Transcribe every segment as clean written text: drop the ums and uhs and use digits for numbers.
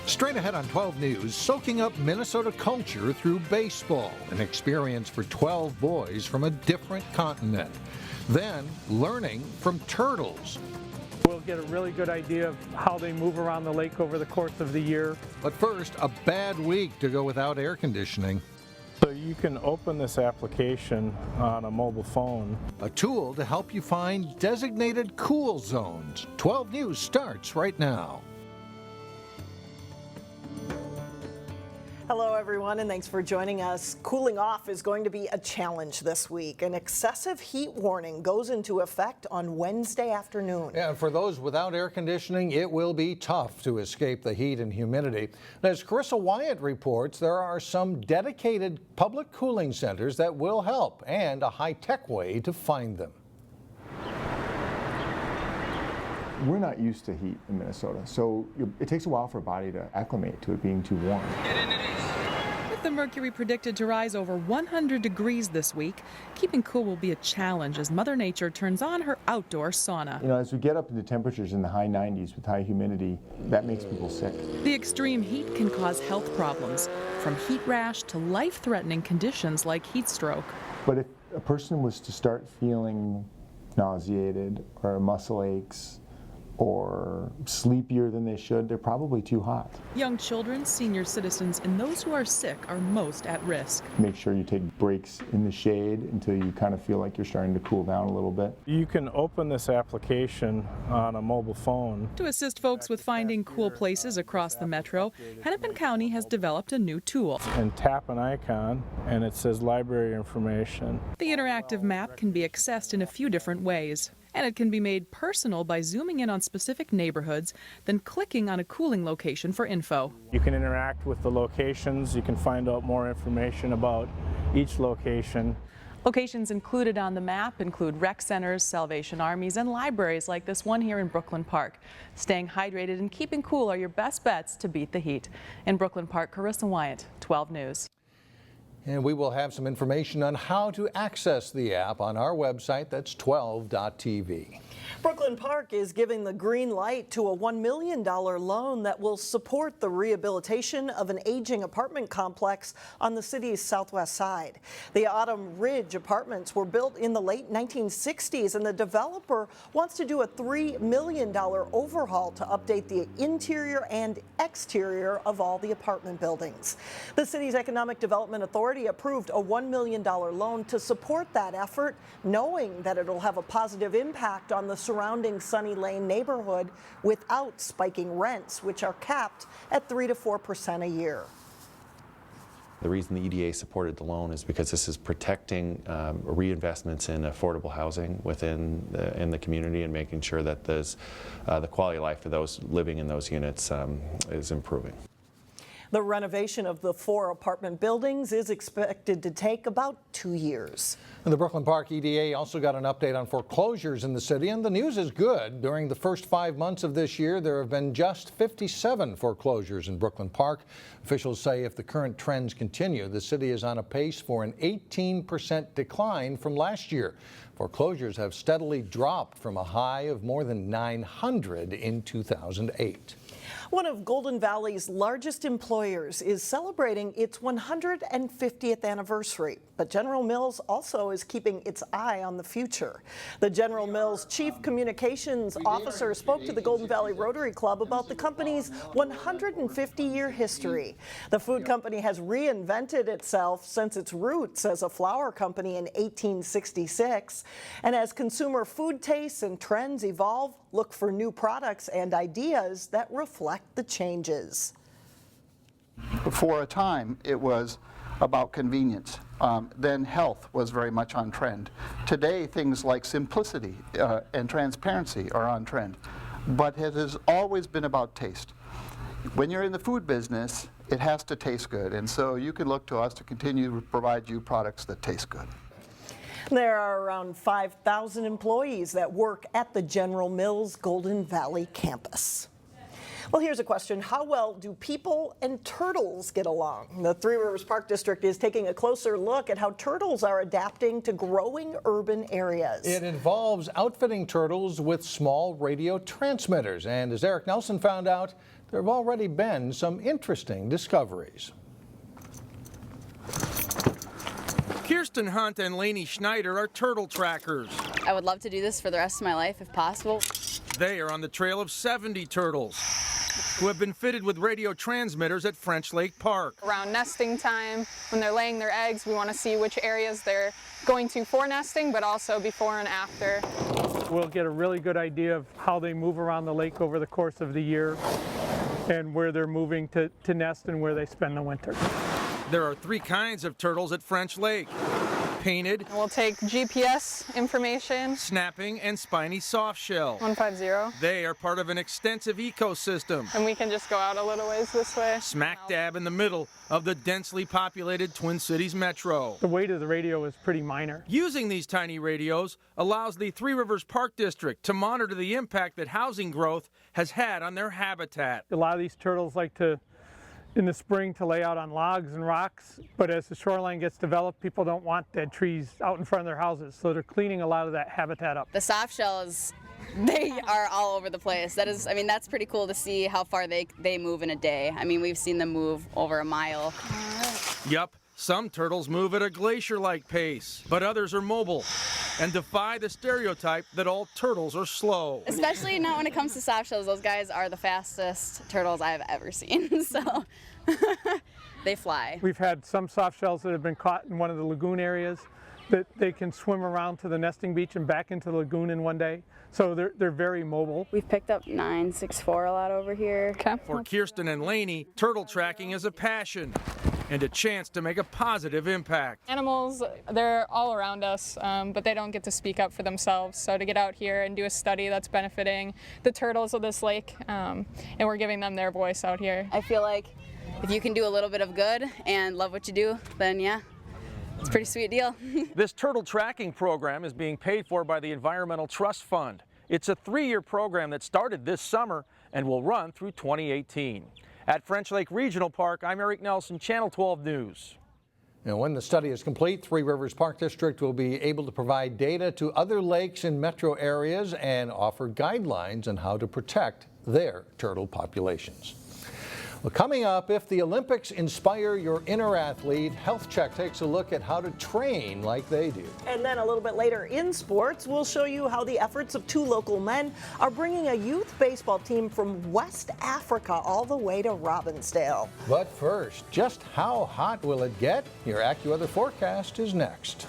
Straight ahead on 12 News, soaking up Minnesota culture through baseball, an experience for 12 boys from a different continent. Then, learning from turtles. We'll get a really good idea of how they move around the lake over the course of the year. But first, a bad week to go without air conditioning. So you can open this application on a mobile phone. A tool to help you find designated cool zones. 12 News starts right now. Hello everyone, and thanks for joining us. Cooling off is going to be a challenge this week. An excessive heat warning goes into effect on Wednesday afternoon. Yeah, for those without air conditioning, it will be tough to escape the heat and humidity. As Carissa Wyatt reports, there are some dedicated public cooling centers that will help, and a high-tech way to find them. We're not used to heat in Minnesota, so it takes a while for a body to acclimate to it being too warm. With the mercury predicted to rise over 100 degrees this week, keeping cool will be a challenge as Mother Nature turns on her outdoor sauna. You know, as we get up into temperatures in the high 90s with high humidity, that makes people sick. The extreme heat can cause health problems, from heat rash to life-threatening conditions like heat stroke. But if a person was to start feeling nauseated or muscle aches, or sleepier than they should, they're probably too hot. Young children, senior citizens, and those who are sick are most at risk. Make sure you take breaks in the shade until you kind of feel like you're starting to cool down a little bit. You can open this application on a mobile phone. To assist folks with finding cool places across the metro, Hennepin County has developed a new tool. And tap an icon, and it says library information. The interactive map can be accessed in a few different ways. And it can be made personal by zooming in on specific neighborhoods, then clicking on a cooling location for info. You can interact with the locations. You can find out more information about each location. Locations included on the map include rec centers, Salvation Armies, and libraries like this one here in Brooklyn Park. Staying hydrated and keeping cool are your best bets to beat the heat. In Brooklyn Park, Carissa Wyatt, 12 News. And we will have some information on how to access the app on our website. That's 12.tv. Brooklyn Park is giving the green light to a $1 million loan that will support the rehabilitation of an aging apartment complex on the city's southwest side. The Autumn Ridge apartments were built in the late 1960s, and the developer wants to do a $3 million overhaul to update the interior and exterior of all the apartment buildings. The city's Economic Development Authority approved a $1 million loan to support that effort, knowing that it'll have a positive impact on the surrounding Sunny Lane neighborhood without spiking rents, which are capped at 3 to 4% a year. The reason the EDA supported the loan is because this is protecting reinvestments in affordable housing within the community and making sure that the quality of life for those living in those units is improving. The renovation of the 4 apartment buildings is expected to take about 2 years. And the Brooklyn Park EDA also got an update on foreclosures in the city, and the news is good. During the first 5 months of this year, there have been just 57 foreclosures in Brooklyn Park. Officials say if the current trends continue, the city is on a pace for an 18% decline from last year. Foreclosures have steadily dropped from a high of more than 900 in 2008. One of Golden Valley's largest employers is celebrating its 150th anniversary, but General Mills also is keeping its eye on the future. The General Mills Chief Communications Officer spoke to the Golden Valley Rotary Club about the company's 150-year history. The food company has reinvented itself since its roots as a flour company in 1866. And as consumer food tastes and trends evolve, look for new products and ideas that reflect the changes. For a time, it was about convenience. Then health was very much on trend. Today, things like simplicity and transparency are on trend. But it has always been about taste. When you're in the food business, it has to taste good. And so you can look to us to continue to provide you products that taste good. There are around 5,000 employees that work at the General Mills Golden Valley campus. Well, here's a question. How well do people and turtles get along? The Three Rivers Park District is taking a closer look at how turtles are adapting to growing urban areas. It involves outfitting turtles with small radio transmitters. And as Eric Nelson found out, there have already been some interesting discoveries. Kirsten Hunt and Lainey Schneider are turtle trackers. I would love to do this for the rest of my life if possible. They are on the trail of 70 turtles who have been fitted with radio transmitters at French Lake Park. Around nesting time, when they're laying their eggs, we want to see which areas they're going to for nesting, but also before and after. We'll get a really good idea of how they move around the lake over the course of the year and where they're moving to nest and where they spend the winter. There are 3 kinds of turtles at French Lake: painted, We'll take GPS information, snapping, and spiny soft shell. 150, They are part of an extensive ecosystem, and we can just go out a little ways this way. smack dab in the middle of the densely populated Twin Cities metro. The weight of the radio is pretty minor. Using these tiny radios allows the Three Rivers Park District to monitor the impact that housing growth has had on their habitat. A lot of these turtles like to, in the spring, to lay out on logs and rocks, but as the shoreline gets developed, people don't want dead trees out in front of their houses, so they're cleaning a lot of that habitat up. The soft shells, they are all over the place. That's pretty cool to see how far they move in a day. I mean, we've seen them move over a mile. Yup, some turtles move at a glacier-like pace, but others are mobile and defy the stereotype that all turtles are slow. Especially not when it comes to soft shells. Those guys are the fastest turtles I've ever seen, so they fly. We've had some soft shells that have been caught in one of the lagoon areas that they can swim around to the nesting beach and back into the lagoon in one day. So they're very mobile. We've picked up 964 a lot over here. Okay. For Kirsten and Lainey, turtle tracking is a passion and a chance to make a positive impact. Animals, they're all around us, but they don't get to speak up for themselves. So to get out here and do a study that's benefiting the turtles of this lake, and we're giving them their voice out here. I feel like if you can do a little bit of good and love what you do, then yeah, it's a pretty sweet deal. This turtle tracking program is being paid for by the Environmental Trust Fund. It's a 3-year program that started this summer and will run through 2018. At French Lake Regional Park, I'm Eric Nelson, Channel 12 News. And when the study is complete, Three Rivers Park District will be able to provide data to other lakes in metro areas and offer guidelines on how to protect their turtle populations. Well, coming up, if the Olympics inspire your inner athlete, Health Check takes a look at how to train like they do. And then a little bit later in sports, we'll show you how the efforts of 2 local men are bringing a youth baseball team from West Africa all the way to Robbinsdale. But first, just how hot will it get? Your AccuWeather forecast is next.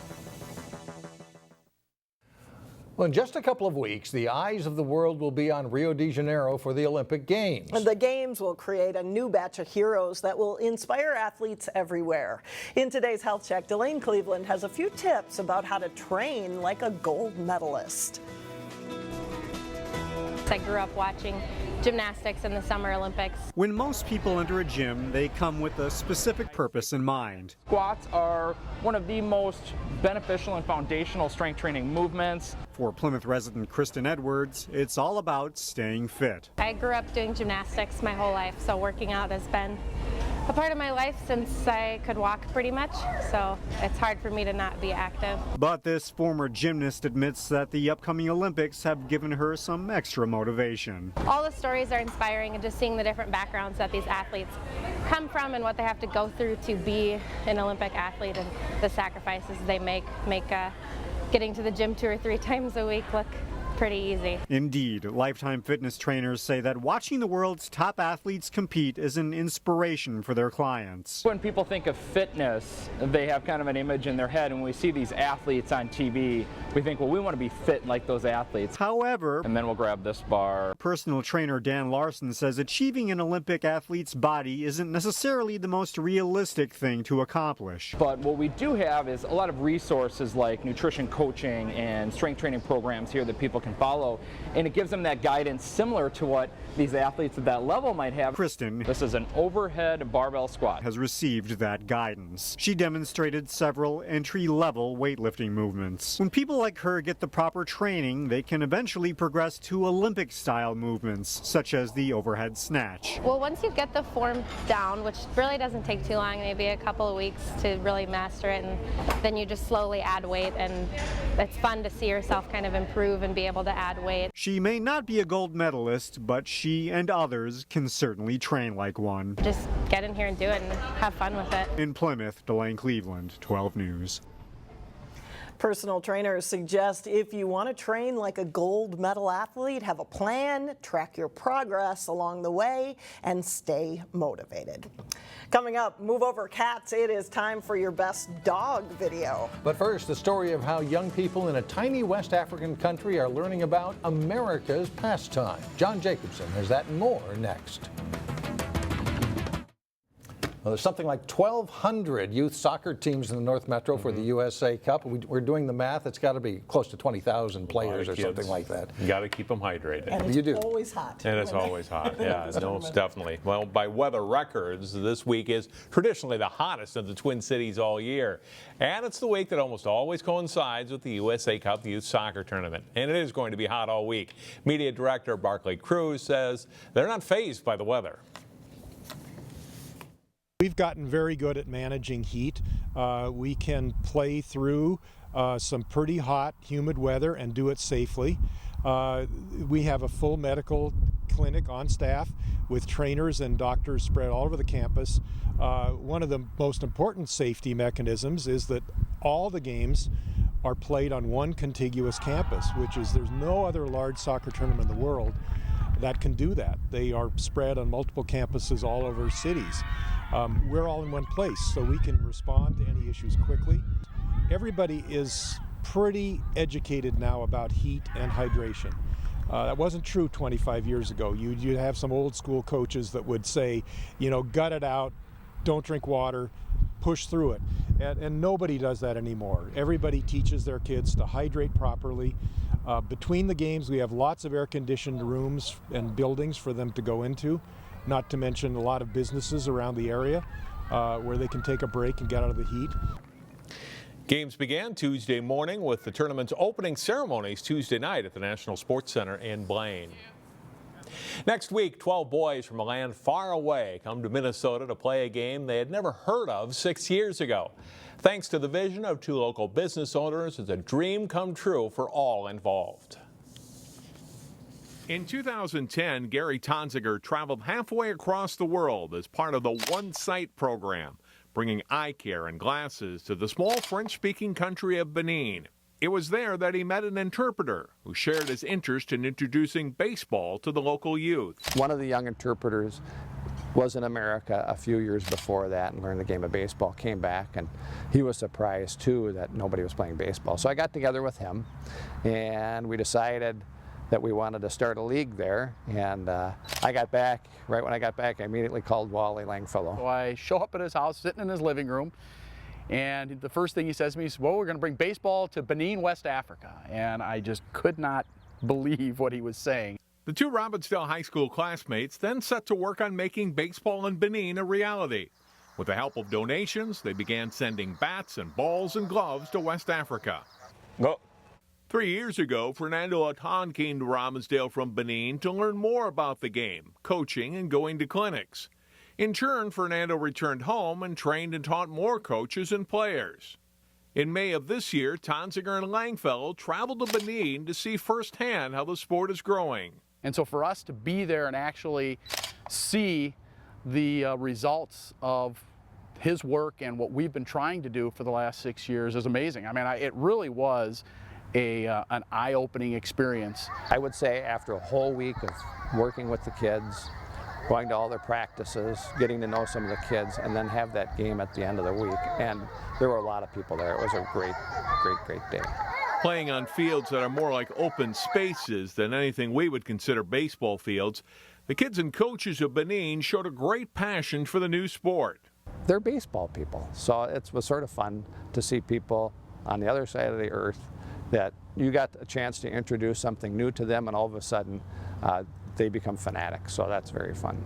Well, in just a couple of weeks, the eyes of the world will be on Rio de Janeiro for the Olympic Games. The Games will create a new batch of heroes that will inspire athletes everywhere. In today's Health Check, Delane Cleveland has a few tips about how to train like a gold medalist. I grew up watching gymnastics in the Summer Olympics. When most people enter a gym, they come with a specific purpose in mind. Squats are one of the most beneficial and foundational strength training movements. For Plymouth resident Kristen Edwards, it's all about staying fit. I grew up doing gymnastics my whole life, so working out has been a part of my life since I could walk pretty much, so it's hard for me to not be active. But this former gymnast admits that the upcoming Olympics have given her some extra motivation. All the stories are inspiring, and just seeing the different backgrounds that these athletes come from and what they have to go through to be an Olympic athlete, and the sacrifices they make getting to the gym 2 or 3 times a week look pretty easy. Indeed, lifetime fitness trainers say that watching the world's top athletes compete is an inspiration for their clients. When people think of fitness, they have kind of an image in their head, and when we see these athletes on TV, we think, well, we want to be fit like those athletes. However, and then we'll grab this bar. Personal trainer Dan Larson says achieving an Olympic athlete's body isn't necessarily the most realistic thing to accomplish. But what we do have is a lot of resources like nutrition coaching and strength training programs here that people can follow, and it gives them that guidance similar to what these athletes at that level might have. Kristen, this is an overhead barbell squat, has received that guidance. She demonstrated several entry-level weightlifting movements. When people like her get the proper training, they can eventually progress to Olympic-style movements, such as the overhead snatch. Well, once you get the form down, which really doesn't take too long, maybe a couple of weeks to really master it, and then you just slowly add weight, and it's fun to see yourself kind of improve and be able able to add weight. She may not be a gold medalist, but she and others can certainly train like one. Just get in here and do it and have fun with it. In Plymouth, Delane Cleveland, 12 News. Personal trainers suggest if you want to train like a gold medal athlete, have a plan, track your progress along the way, and stay motivated. Coming up, Move Over Cats, it is time for your best dog video. But first, the story of how young people in a tiny West African country are learning about America's pastime. John Jacobson has that and more next. Well, there's something like 1,200 youth soccer teams in the North Metro for the USA Cup. We're doing the math. It's got to be close to 20,000 players or something like that. You got to keep them hydrated. And it's You do. always hot. And it's always hot. Yeah, no, definitely. Well, by weather records, this week is traditionally the hottest of the Twin Cities all year. And it's the week that almost always coincides with the USA Cup Youth Soccer Tournament. And it is going to be hot all week. Media Director Barclay Cruz says they're not fazed by the weather. We've gotten very good at managing heat. We can play through some pretty hot, humid weather and do it safely. We have a full medical clinic on staff with trainers and doctors spread all over the campus. One of the most important safety mechanisms is that all the games are played on one contiguous campus, which is there's no other large soccer tournament in the world that can do that. They are spread on multiple campuses all over cities. We're all in one place, so we can respond to any issues quickly. Everybody is pretty educated now about heat and hydration. That wasn't true 25 years ago. You'd have some old school coaches that would say, you know, gut it out, don't drink water, push through it. And nobody does that anymore. Everybody teaches their kids to hydrate properly. Between the games, we have lots of air-conditioned rooms and buildings for them to go into. Not to mention a lot of businesses around the area where they can take a break and get out of the heat. Games began Tuesday morning with the tournament's opening ceremonies Tuesday night at the National Sports Center in Blaine. Next week, 12 boys from a land far away come to Minnesota to play a game they had never heard of 6 years ago. Thanks to the vision of two local business owners, it's a dream come true for all involved. In 2010, Gary Tonziger traveled halfway across the world as part of the One Sight program, bringing eye care and glasses to the small French-speaking country of Benin. It was there that he met an interpreter who shared his interest in introducing baseball to the local youth. One of the young interpreters was in America a few years before that and learned the game of baseball, came back, and he was surprised too that nobody was playing baseball. So I got together with him and we decided that we wanted to start a league there, and I got back, right when I got back, I immediately called Wally Langfellow. So I show up at his house, sitting in his living room, and the first thing he says to me is, well, we're going to bring baseball to Benin, West Africa, and I just could not believe what he was saying. The two Robbinsdale High School classmates then set to work on making baseball in Benin a reality. With the help of donations, they began sending bats and balls and gloves to West Africa. Go. 3 years ago, Fernando Atan came to Robbinsdale from Benin to learn more about the game, coaching and going to clinics. In turn, Fernando returned home and trained and taught more coaches and players. In May of this year, Tonziger and Langfellow traveled to Benin to see firsthand how the sport is growing. And so for us to be there and actually see the results of his work and what we've been trying to do for the last 6 years is amazing. I mean, it really was an eye-opening experience. I would say after a whole week of working with the kids, going to all their practices, getting to know some of the kids, and then have that game at the end of the week. And there were a lot of people there. It was a great day. Playing on fields that are more like open spaces than anything we would consider baseball fields, the kids and coaches of Benin showed a great passion for the new sport. They're baseball people, so it was sort of fun to see people on the other side of the earth that you got a chance to introduce something new to them, and all of a sudden they become fanatics, so that's very fun.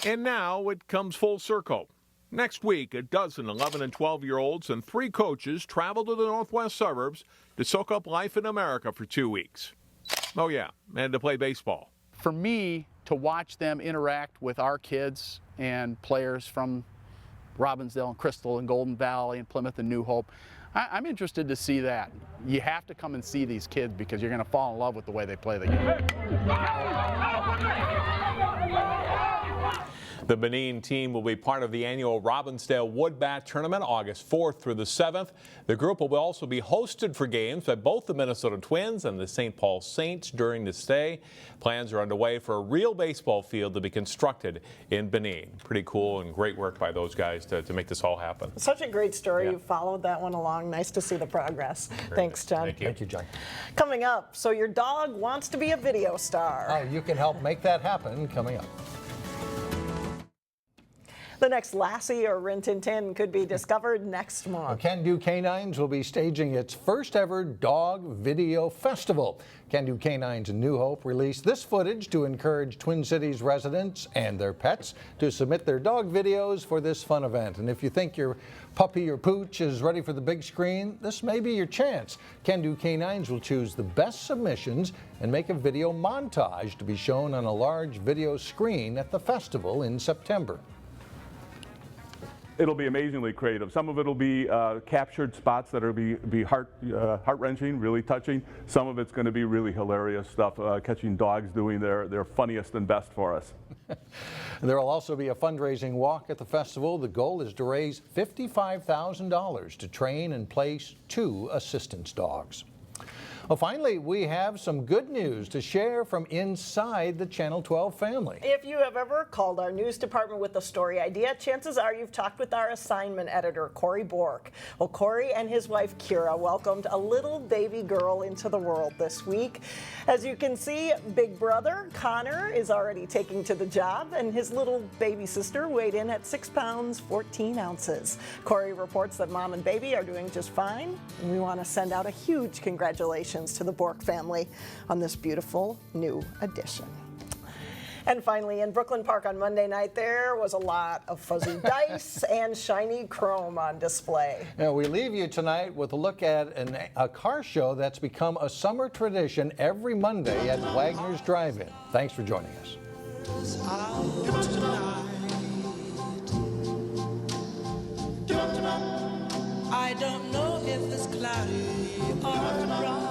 And now it comes full circle. Next week, a dozen 11 and 12-year-olds and 3 coaches travel to the northwest suburbs to soak up life in America for 2 weeks. Oh yeah, and to play baseball. For me, to watch them interact with our kids and players from Robbinsdale and Crystal and Golden Valley and Plymouth and New Hope, I'm interested to see that. You have to come and see these kids because you're going to fall in love with the way they play the game. The Benin team will be part of the annual Robbinsdale Wood Bat Tournament August 4th through the 7th. The group will also be hosted for games by both the Minnesota Twins and the St. Paul Saints during the stay. Plans are underway for a real baseball field to be constructed in Benin. Pretty cool and great work by those guys to make this all happen. Such a great story. Yeah. You followed that one along. Nice to see the progress. Thanks, John. Thank you, John. Coming up, so your dog wants to be a video star. Oh, you can help make that happen coming up. The next Lassie or Rin Tin Tin could be discovered next month. Can Do Canines will be staging its first ever dog video festival. Can Do Canines in New Hope released this footage to encourage Twin Cities residents and their pets to submit their dog videos for this fun event. And if you think your puppy or pooch is ready for the big screen, this may be your chance. Can Do Canines will choose the best submissions and make a video montage to be shown on a large video screen at the festival in September. It'll be amazingly creative. Some of it will be captured spots that will be heart-wrenching, really touching. Some of it's going to be really hilarious stuff, catching dogs doing their funniest and best for us. There will also be a fundraising walk at the festival. The goal is to raise $55,000 to train and place 2 assistance dogs. Well, finally, we have some good news to share from inside the Channel 12 family. If you have ever called our news department with a story idea, chances are you've talked with our assignment editor, Corey Bork. Well, Corey and his wife, Kira, welcomed a little baby girl into the world this week. As you can see, big brother, Connor, is already taking to the job, and his little baby sister weighed in at 6 pounds, 14 ounces. Corey reports that mom and baby are doing just fine, and we want to send out a huge congratulations to the Bork family on this beautiful new addition. And finally, in Brooklyn Park on Monday night, there was a lot of fuzzy dice and shiny chrome on display. Now, we leave you tonight with a look at a car show that's become a summer tradition every Monday at Wagners Drive-In. Thanks for joining us. I don't know if it's cloudy or bright.